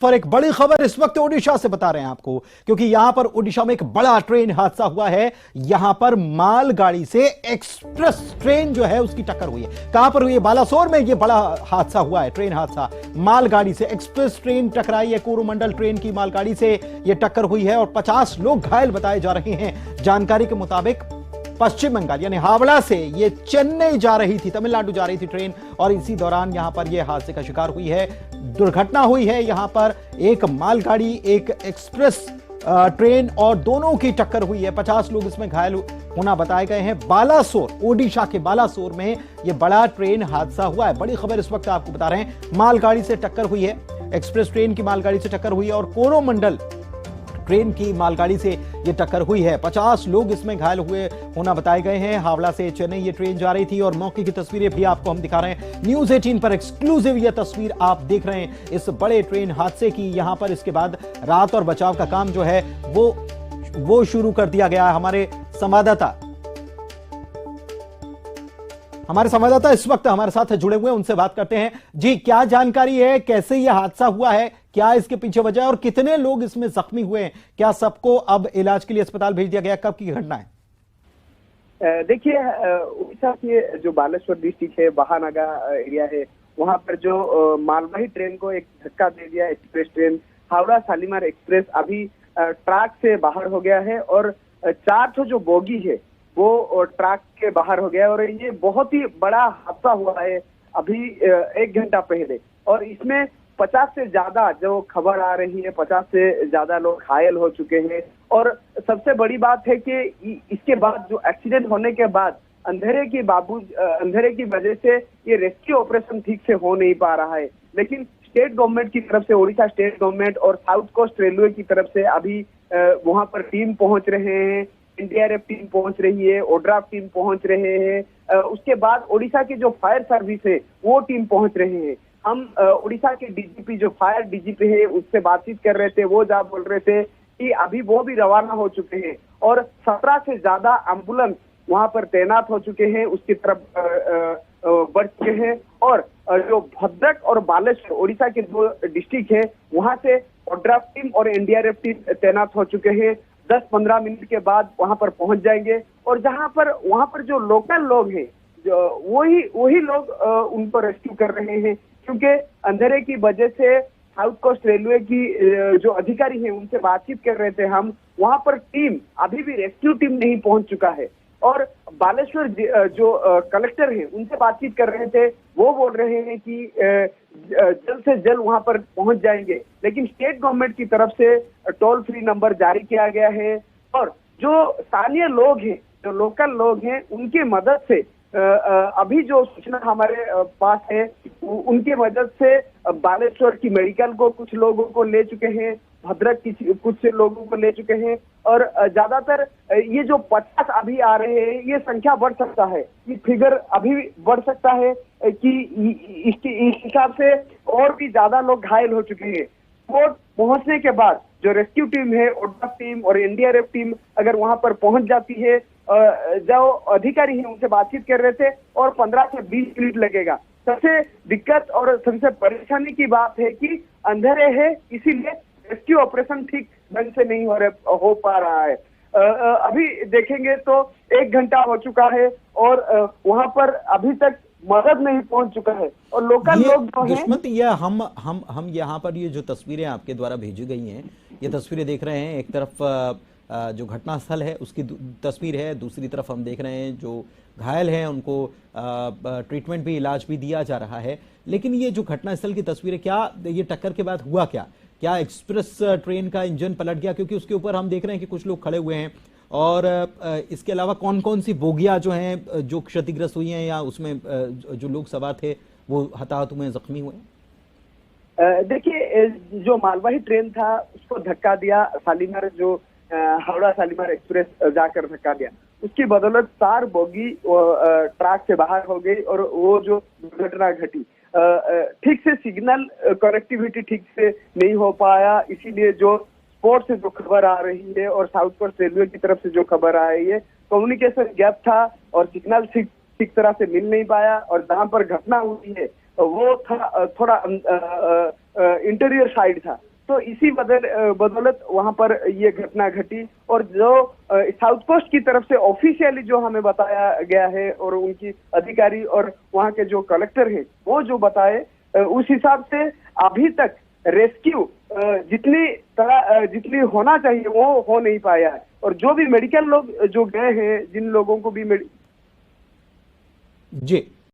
पर एक बड़ी खबर इस वक्त ओडिशा से बता रहे हैं आपको, क्योंकि यहां पर ओडिशा में एक बड़ा ट्रेन हादसा हुआ है। यहां पर मालगाड़ी से एक्सप्रेस ट्रेन जो है उसकी टक्कर हुई है। कहां पर हुई है? बालासोर में यह बड़ा हादसा हुआ है, ट्रेन हादसा। मालगाड़ी से एक्सप्रेस ट्रेन टकराई है, कोरोमंडल ट्रेन की मालगाड़ी से यह टक्कर हुई है और 50 लोग घायल बताए जा रहे हैं। जानकारी के मुताबिक पश्चिम बंगाल यानी हावड़ा से ये चेन्नई जा रही थी, तमिलनाडु जा रही थी ट्रेन, और इसी दौरान यहां पर यह हादसे का शिकार हुई है, दुर्घटना हुई है। यहां पर एक मालगाड़ी, एक एक्सप्रेस ट्रेन और दोनों की टक्कर हुई है। 50 लोग इसमें घायल होना बताए गए हैं। बालासोर, ओडिशा के बालासोर में यह बड़ा ट्रेन हादसा हुआ है। बड़ी खबर इस वक्त आपको बता रहे हैं, मालगाड़ी से टक्कर हुई है, एक्सप्रेस ट्रेन की मालगाड़ी से टक्कर हुई है और कोरोमंडल ट्रेन की मालगाड़ी से यह टक्कर हुई है। 50 लोग इसमें घायल हुए होना बताए गए हैं। हावड़ा से चेन्नई ये ट्रेन जा रही थी और मौके की तस्वीरें भी आपको हम दिखा रहे हैं। न्यूज़ 18 पर एक्सक्लूसिव यह तस्वीर आप देख रहे हैं इस बड़े ट्रेन हादसे की। यहां पर इसके बाद राहत और बचाव का काम जो है वो शुरू कर दिया गया है। हमारे संवाददाता इस वक्त हमारे साथ जुड़े हुए हैं, उनसे बात करते हैं। जी, क्या जानकारी है, कैसे यह हादसा हुआ है, क्या इसके पीछे वजह है और कितने लोग इसमें जख्मी हुए हैं? क्या सबको अब इलाज के लिए अस्पताल भेज दिया गया? कब की घटना है? देखिए, उड़ीसा के जो बालेश्वर डिस्ट्रिक्ट है, बहानगा एरिया है, वहां पर जो मालवाही ट्रेन को एक धक्का दे दिया। Express train Howrah Shalimar express अभी ट्रैक से बाहर हो गया है और 4 जो बोगी है वो ट्रैक के बाहर हो गया है और ये बहुत ही बड़ा हादसा हुआ है अभी 1 घंटा पहले। और इसमें 50 से ज्यादा जो खबर आ रही है, 50 से ज्यादा लोग घायल हो चुके हैं। और सबसे बड़ी बात है कि इसके बाद जो एक्सीडेंट होने के बाद अंधेरे की वजह से ये रेस्क्यू ऑपरेशन ठीक से हो नहीं पा रहा है। लेकिन स्टेट गवर्नमेंट की तरफ से, उड़ीसा स्टेट गवर्नमेंट और साउथ कोस्ट रेलवे की तरफ से अभी वहां पर टीम पहुंच रहे हैं, एनडीआरएफ टीम पहुंच रही है, ओड्राफ टीम पहुंच रहे हैं। उसके बाद ओडिशा की जो फायर सर्विस है वो टीम पहुंच रहे हैं। हम उड़ीसा के डीजीपी, जो फायर डीजीपी है, उससे बातचीत कर रहे थे। वो जा बोल रहे थे कि अभी वो भी रवाना हो चुके हैं और 17 से ज्यादा एम्बुलेंस वहां पर तैनात हो चुके हैं, उसकी तरफ बढ़ चुके हैं। और जो भद्रक और बालेश्वर उड़ीसा के 2 डिस्ट्रिक्ट है, वहां से ओड्राफ टीम और एनडीआरएफ टीम तैनात हो चुके हैं। 10-15 मिनट के बाद वहां पर पहुंच जाएंगे और वहां पर जो लोकल लोग हैं, वही लोग उनको रेस्क्यू कर रहे हैं। क्योंकि अंधेरे की वजह से साउथ कोस्ट रेलवे की जो अधिकारी हैं उनसे बातचीत कर रहे थे हम, वहां पर टीम अभी भी रेस्क्यू टीम नहीं पहुंच चुका है। और बालेश्वर जो कलेक्टर हैं उनसे बातचीत कर रहे थे, वो बोल रहे हैं कि जल्द से जल्द वहां पर पहुंच जाएंगे। लेकिन स्टेट गवर्नमेंट की तरफ से टोल फ्री नंबर जारी किया गया है और जो स्थानीय लोग हैं, जो लोकल लोग हैं, उनकी मदद से अभी जो सूचना हमारे पास है उनकी मदद से बालेश्वर की मेडिकल को कुछ लोगों को ले चुके हैं, भद्रक की कुछ लोगों को ले चुके हैं और ज्यादातर ये जो 50 अभी आ रहे हैं, ये संख्या बढ़ सकता है, ये फिगर अभी बढ़ सकता है कि इस हिसाब से और भी ज्यादा लोग घायल हो चुके हैं। स्पॉट पहुंचने के बाद जो रेस्क्यू टीम है, ओड्राफ टीम और एनडीआरएफ टीम अगर वहां पर पहुंच जाती है, जो अधिकारी हैं उनसे बातचीत कर रहे थे, और 15 से 20 मिनट लगेगा। सबसे दिक्कत और सबसे परेशानी की बात है कि अंधेरे है, इसीलिए रेस्क्यू ऑपरेशन ठीक ढंग से नहीं हो पा रहा है। अभी देखेंगे तो 1 घंटा हो चुका है और वहां पर अभी तक मदद नहीं पहुंच चुका है और लोकल लोग जो हैं, दुश्मन, ये हम यहाँ पर ये जो तस्वीरें आपके द्वारा भेजी गई हैं, ये तस्वीरें देख रहे हैं। एक तरफ जो घटनास्थल है उसकी तस्वीर है, दूसरी तरफ हम देख रहे हैं जो घायल हैं उनको ट्रीटमेंट भी, इलाज भी दिया जा रहा है। लेकिन ये जो घटनास्थल की तस्वीर है, क्या ये टक्कर के बाद हुआ क्या एक्सप्रेस ट्रेन का इंजन पलट गया? क्योंकि उसके ऊपर हम देख रहे हैं कि कुछ लोग खड़े हुए हैं और इसके अलावा कौन कौन सी बोगियां जो हैं जो क्षतिग्रस्त हुई हैं या उसमें जो लोग सवार थे वो हताहत हुए, जख्मी हुए? देखिए, जो मालवाही ट्रेन था उसको धक्का दिया शालीमार, जो हावड़ा शालीमार एक्सप्रेस जाकर धक्का दिया, उसकी बदौलत 4 बोगी ट्रैक से बाहर हो गई और वो जो दुर्घटना घटी, ठीक से सिग्नल कनेक्टिविटी ठीक से नहीं हो पाया। इसीलिए जो स्पॉट से जो खबर आ रही है और साउथ कोस्ट रेलवे की तरफ से जो खबर आ रही है, कम्युनिकेशन गैप था और सिग्नल ठीक तरह से मिल नहीं पाया। और जहां पर घटना हुई है वो था थोड़ा इंटीरियर साइड था, तो इसी बदौलत वहां पर ये घटना घटी। और जो साउथ कोस्ट की तरफ से ऑफिशियली जो हमें बताया गया है और उनकी अधिकारी और वहां के जो कलेक्टर हैं वो जो बताए, उस हिसाब से अभी तक रेस्क्यू जितनी होना चाहिए वो हो नहीं पाया है। और जो भी मेडिकल लोग जो गए हैं, जिन लोगों को भी जी